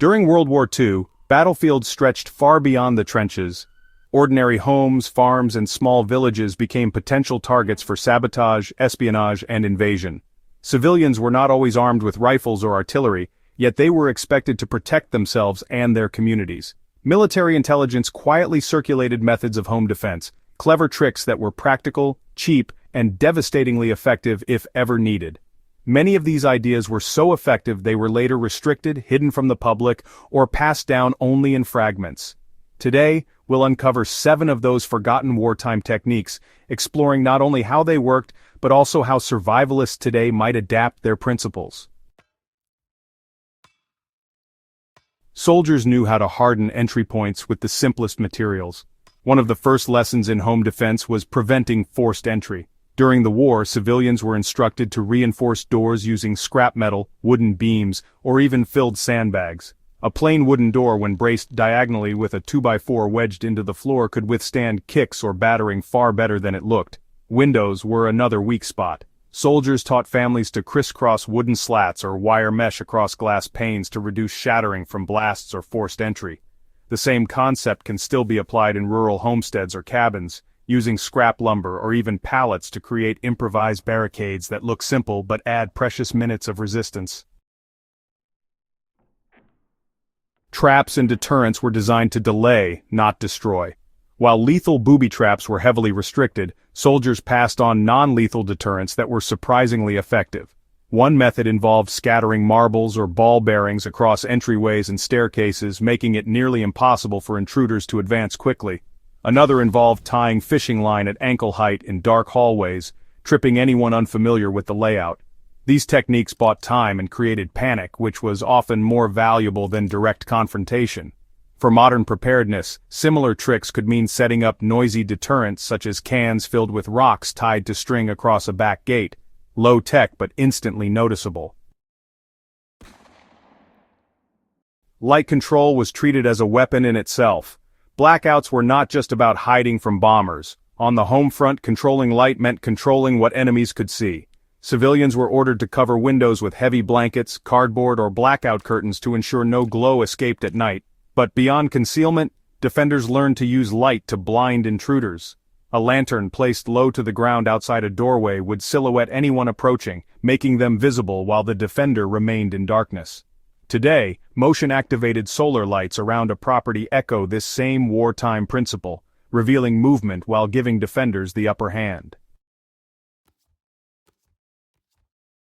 During World War II, battlefields stretched far beyond the trenches. Ordinary homes, farms, and small villages became potential targets for sabotage, espionage, and invasion. Civilians were not always armed with rifles or artillery, yet they were expected to protect themselves and their communities. Military intelligence quietly circulated methods of home defense, clever tricks that were practical, cheap, and devastatingly effective if ever needed. Many of these ideas were so effective they were later restricted, hidden from the public, or passed down only in fragments. Today, we'll uncover 7 of those forgotten wartime techniques, exploring not only how they worked, but also how survivalists today might adapt their principles. Soldiers knew how to harden entry points with the simplest materials. One of the first lessons in home defense was preventing forced entry. During the war, civilians were instructed to reinforce doors using scrap metal, wooden beams, or even filled sandbags. A plain wooden door, when braced diagonally with a 2x4 wedged into the floor, could withstand kicks or battering far better than it looked. Windows were another weak spot. Soldiers taught families to crisscross wooden slats or wire mesh across glass panes to reduce shattering from blasts or forced entry. The same concept can still be applied in rural homesteads or cabins, using scrap lumber or even pallets to create improvised barricades that look simple but add precious minutes of resistance. Traps and deterrents were designed to delay, not destroy. While lethal booby traps were heavily restricted, soldiers passed on non-lethal deterrents that were surprisingly effective. One method involved scattering marbles or ball bearings across entryways and staircases, making it nearly impossible for intruders to advance quickly. Another involved tying fishing line at ankle height in dark hallways, tripping anyone unfamiliar with the layout. These techniques bought time and created panic, which was often more valuable than direct confrontation. For modern preparedness, similar tricks could mean setting up noisy deterrents such as cans filled with rocks tied to string across a back gate. Low tech but instantly noticeable. Light control was treated as a weapon in itself. Blackouts were not just about hiding from bombers. On the home front, controlling light meant controlling what enemies could see. Civilians were ordered to cover windows with heavy blankets, cardboard, or blackout curtains to ensure no glow escaped at night. But beyond concealment, defenders learned to use light to blind intruders. A lantern placed low to the ground outside a doorway would silhouette anyone approaching, making them visible while the defender remained in darkness. Today, motion-activated solar lights around a property echo this same wartime principle, revealing movement while giving defenders the upper hand.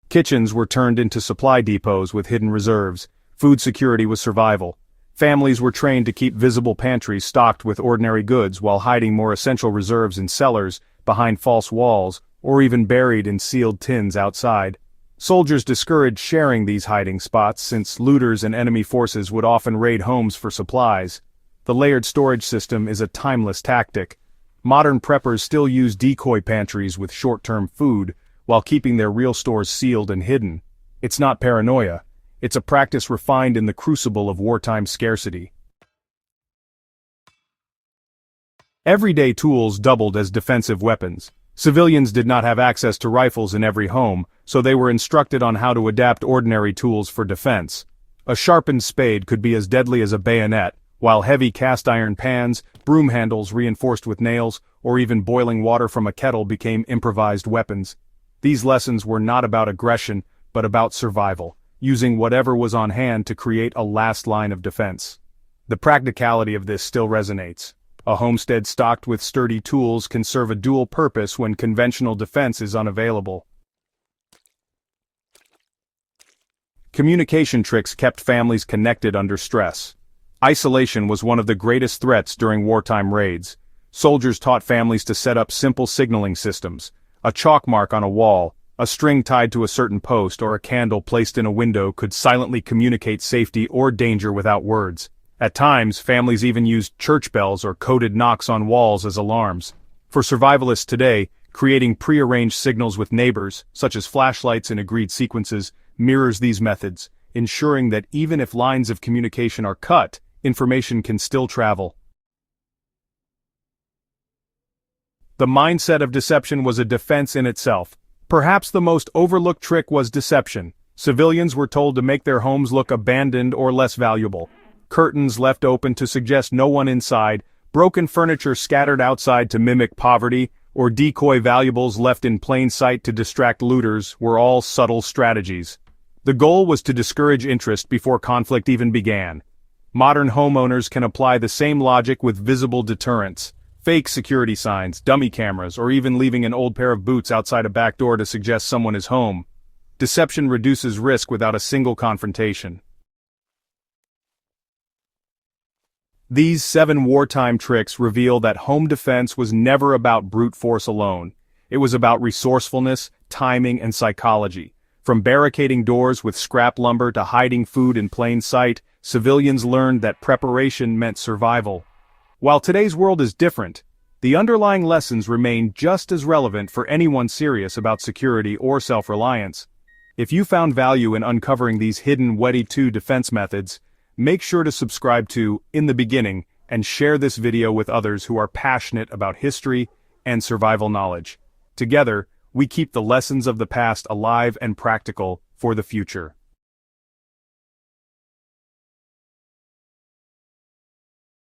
Kitchens were turned into supply depots with hidden reserves. Food security was survival. Families were trained to keep visible pantries stocked with ordinary goods while hiding more essential reserves in cellars, behind false walls, or even buried in sealed tins outside. Soldiers discouraged sharing these hiding spots since looters and enemy forces would often raid homes for supplies. The layered storage system is a timeless tactic. Modern preppers still use decoy pantries with short-term food, while keeping their real stores sealed and hidden. It's not paranoia. It's a practice refined in the crucible of wartime scarcity. Everyday tools doubled as defensive weapons. Civilians did not have access to rifles in every home, so they were instructed on how to adapt ordinary tools for defense. A sharpened spade could be as deadly as a bayonet, while heavy cast-iron pans, broom handles reinforced with nails, or even boiling water from a kettle became improvised weapons. These lessons were not about aggression, but about survival, using whatever was on hand to create a last line of defense. The practicality of this still resonates. A homestead stocked with sturdy tools can serve a dual purpose when conventional defense is unavailable. Communication tricks kept families connected under stress. Isolation was one of the greatest threats during wartime raids. Soldiers taught families to set up simple signaling systems. A chalk mark on a wall, a string tied to a certain post, or a candle placed in a window could silently communicate safety or danger without words. At times, families even used church bells or coded knocks on walls as alarms. For survivalists today, creating prearranged signals with neighbors, such as flashlights in agreed sequences, mirrors these methods, ensuring that even if lines of communication are cut, information can still travel. The mindset of deception was a defense in itself. Perhaps the most overlooked trick was deception. Civilians were told to make their homes look abandoned or less valuable. Curtains left open to suggest no one inside, broken furniture scattered outside to mimic poverty, or decoy valuables left in plain sight to distract looters were all subtle strategies. The goal was to discourage interest before conflict even began. Modern homeowners can apply the same logic with visible deterrents. Fake security signs, dummy cameras, or even leaving an old pair of boots outside a back door to suggest someone is home. Deception reduces risk without a single confrontation. These 7 wartime tricks reveal that home defense was never about brute force alone. It was about resourcefulness, timing, and psychology. From barricading doors with scrap lumber to hiding food in plain sight, civilians learned that preparation meant survival. While today's world is different, the underlying lessons remain just as relevant for anyone serious about security or self-reliance. If you found value in uncovering these hidden WWII defense methods, make sure to subscribe to In the Beginning and share this video with others who are passionate about history and survival knowledge. Together, we keep the lessons of the past alive and practical for the future.